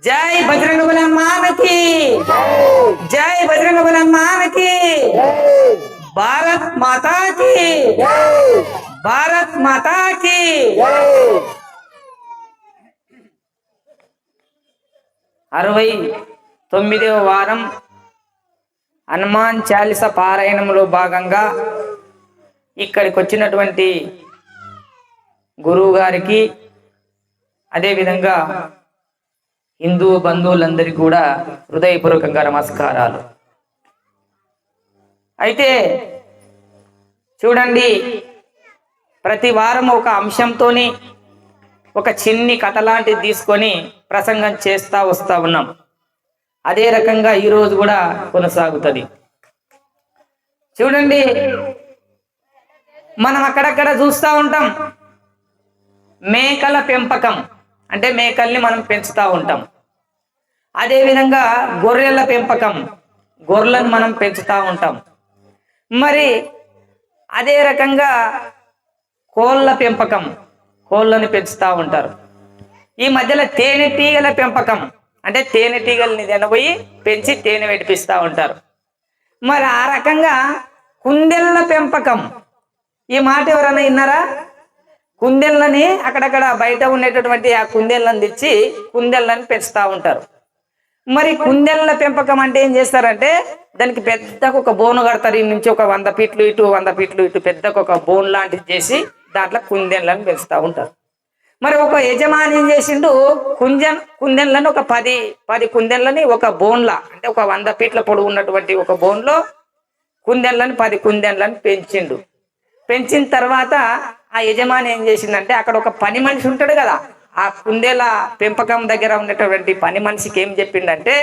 జై బజరంగబలి మానకి, జై బజరంగబలి మానకి, భారత్ మాతాకి, భారత్ మాతాకి. 69వ వారం హనుమాన్ చాలీస పారాయణంలో భాగంగా ఇక్కడికి వచ్చినటువంటి గురువు గారికి, అదేవిధంగా హిందూ బంధువులందరికీ కూడా హృదయపూర్వకంగా నమస్కారాలు. అయితే చూడండి, ప్రతి వారం ఒక అంశంతోని ఒక చిన్ని కథ లాంటిది తీసుకొని ప్రసంగం చేస్తా వస్తా ఉన్నాం. అదే రకంగా ఈరోజు కూడా కొనసాగుతుంది. చూడండి, మనం అక్కడక్కడ చూస్తూ ఉంటాం మేకల పెంపకం, అంటే మేకల్ని మనం పెంచుతూ ఉంటాం. అదేవిధంగా గొర్రెల పెంపకం, గొర్రెలను మనం పెంచుతూ ఉంటాం. మరి అదే రకంగా కోళ్ళ పెంపకం, కోళ్ళని పెంచుతూ ఉంటారు. ఈ మధ్యలో తేనెటీగల పెంపకం, అంటే తేనెటీగల్ని తినబోయి పెంచి తేనె పెట్టిపిస్తూ ఉంటారు. మరి ఆ రకంగా కుందేళ్ళ పెంపకం, ఈ మాట ఎవరైనా విన్నారా? కుందేళ్ళని అక్కడక్కడ బయట ఉండేటటువంటి ఆ కుందేళ్ళని తెచ్చి కుందేళ్ళని పెంచుతూ ఉంటారు. మరి కుందేళ్ళ పెంపకం అంటే ఏం చేస్తారంటే దానికి పెద్దకు ఒక బోను కడతారు. ఈ నుంచి ఒక 100 ఫీట్లు ఇటు 100 ఫీట్లు ఇటు పెద్దకు ఒక బోన్ లాంటిది చేసి దాంట్లో కుందేళ్ళని పెంచుతూ ఉంటారు. మరి ఒక యజమాని ఏం చేసిండు, కుందేళ్ళని ఒక 10 కుందేళ్ళని ఒక బోన్లా, అంటే ఒక 100 ఫీట్ల పొడవు ఉన్నటువంటి ఒక బోన్లో కుందేళ్ళని 10 కుందేళ్ళని పెంచిండు. పెంచిన తర్వాత ఆ యజమాని ఏం చేసిందంటే అక్కడ ఒక పని మనిషి ఉంటాడు కదా, ఆ కుందేల పెంపకం దగ్గర ఉన్నటువంటి పని మనిషికి ఏం చెప్పిండంటే,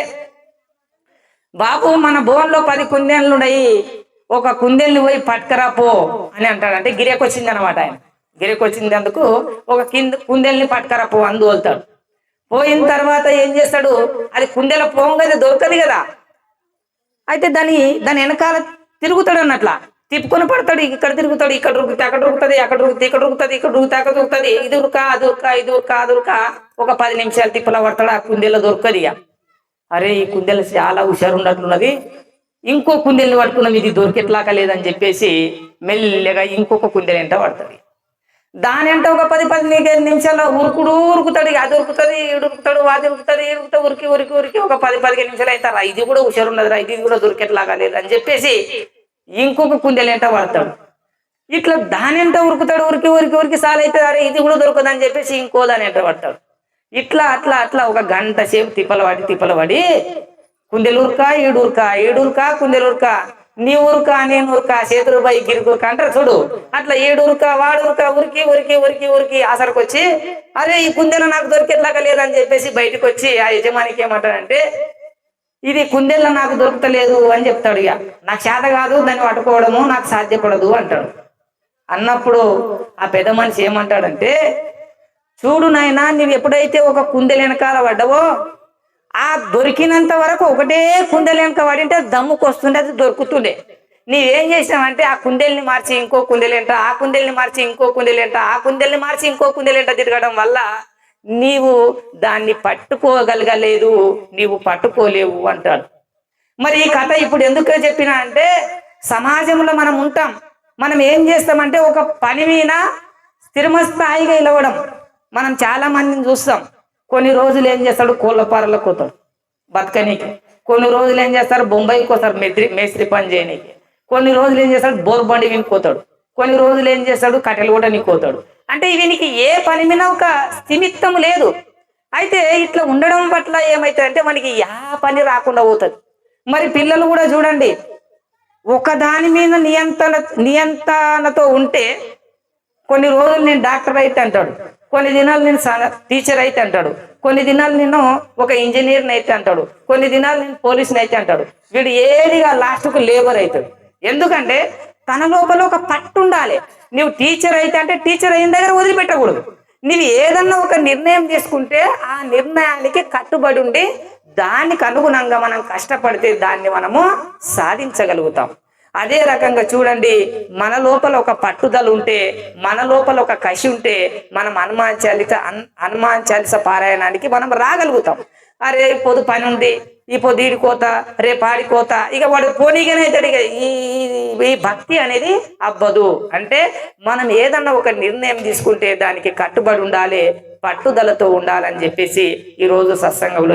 బాబు మన బోన్లో 10 కుందేళ్ళు ఉన్నాయి, ఒక కుందేల్ని పోయి పట్టుకరా పో అని అంటాడు. అంటే గిరెకొచ్చింది అనమాట. ఆయన గిరెకొచ్చినందుకు ఒక కుందేల్ని పట్టుకరా పో అని తోలుతాడు. పోయిన తర్వాత ఏం చేస్తాడు, అది కుందేల పోంగది దొరకదు కదా, అయితే దాని వెనకాల తిరుగుతాడు అన్నట్ల, తిప్పుకొని పడతాడు. ఇక్కడ తిరుగుతాడు, ఇక్కడ రుకుతే అక్కడ రుకుతుంది, అక్కడ రుకుతే ఇక్కడ రుకుతుంది, ఇక్కడ రుకుతే అక్కడ రుకుతుంది, ఇది ఉరక అది ఉరక ఇది ఉరక అది ఉరక ఒక 10 నిమిషాలు తిప్పలా పడతాడు. ఆ కుందేలో దొరకదు. ఇక అరే ఈ కుందేలు చాలా హుషారు ఉన్నట్లున్నది, ఇంకో కుందేల్ని పట్టుకున్నాం, ఇది దొరికెట్లాక లేదని చెప్పేసి మెల్లగా ఇంకొక కుందేలు ఎంట పడతాడు. దాని వెంట ఒక 10-15 నిమిషాల్లో ఉరుకుతాడు. అది ఉరుకుతుంది, ఉరుకుతాడు, అది ఉరుకుతుంది, ఉరికి ఉరికి ఉరికి ఒక 10-15 నిమిషాలు అవుతారా, ఇది కూడా హుషారు ఉన్నదిరా, ఇది కూడా దొరికెట్లాగా లేదని చెప్పేసి ఇంకొక కుందేలు ఎంట పడతాడు. ఇట్లా దాని ఎంట ఉరుకుతాడు, ఉరికి ఉరికి ఉరికి సాలైతే అరే ఇది కూడా దొరకదని చెప్పేసి ఇంకో దాని ఎంట పడతాడు. ఇట్లా అట్లా అట్లా ఒక గంట సేపు తిప్పలవాడి కుందేలు ఉరకా ఏడురుకా కుందేలు ఉరకా, నీ ఊరుకా నేను ఉరకా, చేతులు పై గిరుకురుక అంటారు చూడు, అట్లా ఏడురుకా వాడురుకా ఉరికి ఉరికి ఉరికి ఉరికి ఆసరికి వచ్చి అరే ఈ కుందేలు నాకు దొరికేట్లాగా లేదని చెప్పేసి బయటకు వచ్చి ఆ యజమానికి ఏమంటాడంటే, ఇది కుందేళ్ళ నాకు దొరుకుతలేదు అని చెప్తాడు. ఇక నాకు చేత కాదు దాన్ని పట్టుకోవడము, నాకు సాధ్యపడదు అంటాడు. అన్నప్పుడు ఆ పెద్ద మనిషి ఏమంటాడంటే, చూడు నాయనా, నువ్వు ఎప్పుడైతే ఒక కుందేలు వెనకాల పడ్డావో ఆ దొరికినంత వరకు ఒకటే కుందేలు వెనక పడింటే దమ్ముకు వస్తుండే, అది దొరుకుతుండే. నీవేం చేసావంటే ఆ కుందేల్ని మార్చి ఇంకో కుందేలేంట, ఆ కుందేల్ని మార్చి ఇంకో కుందేలేంట, ఆ కుందేల్ని మార్చి ఇంకో కుందేలేంట తిరగడం వల్ల నీవు దాన్ని పట్టుకోగలగలేదు, నీవు పట్టుకోలేవు అంటాడు. మరి ఈ కథ ఇప్పుడు ఎందుకు చెప్పినా అంటే, సమాజంలో మనం ఉంటాం, మనం ఏం చేస్తామంటే ఒక పని మీద స్థిరమస్థాయిగా నిలవడం. మనం చాలా మందిని చూస్తాం, కొన్ని రోజులు ఏం చేస్తాడు కోళ్ళపారలకు పోతాడు బతకనీకి, కొన్ని రోజులు ఏం చేస్తారు బొంబాయికి పోతారు మేస్త్రి పని చేయనీకి, కొన్ని రోజులు ఏం చేస్తాడు బోర్బండి వినిపోతాడు, కొన్ని రోజులు ఏం చేస్తాడు కట్టెలు కూడా నీకోతాడు. అంటే వీనికి ఏ పని మీద ఒక స్థిమిత్తం లేదు. అయితే ఇట్లా ఉండడం పట్ల ఏమవుతుందంటే మనకి పని రాకుండా పోతుంది. మరి పిల్లలు కూడా చూడండి, ఒక దాని మీద నియంత్రణతో ఉంటే కొన్ని రోజులు నేను డాక్టర్ అయితే అంటాడు, కొన్ని దినాలు నేను టీచర్ అయితే అంటాడు, కొన్ని దినాలు నేను ఒక ఇంజనీర్ని అయితే అంటాడు, కొన్ని దినాలు నేను పోలీసుని అయితే అంటాడు. వీడు ఏదిగా లాస్ట్కు లేబర్ అవుతాడు. ఎందుకంటే తన లోపల ఒక పట్టు ఉండాలి. నువ్వు టీచర్ అయితే అంటే టీచర్ అయిన దగ్గర వదిలిపెట్టకూడదు. నువ్వు ఏదన్నా ఒక నిర్ణయం తీసుకుంటే ఆ నిర్ణయానికి కట్టుబడి ఉండి దానికి అనుగుణంగా మనం కష్టపడితే దాన్ని మనము సాధించగలుగుతాం. అదే రకంగా చూడండి, మన లోపల ఒక పట్టుదల ఉంటే, మన లోపల ఒక కసి ఉంటే మనం హనుమాన్ చాలీస పారాయణానికి మనం రాగలుగుతాం. అరే పొద్దు పని ఉంది, ఈ పొద్దు ఈడి కోత, రేపు ఆడి కోత, ఇక వాడు పోనీగానే అవుతాడు. ఇక ఈ భక్తి అనేది అవ్వదు. అంటే మనం ఏదన్నా ఒక నిర్ణయం తీసుకుంటే దానికి కట్టుబడి ఉండాలి, పట్టుదలతో ఉండాలని చెప్పేసి ఈరోజు సత్సంగంలో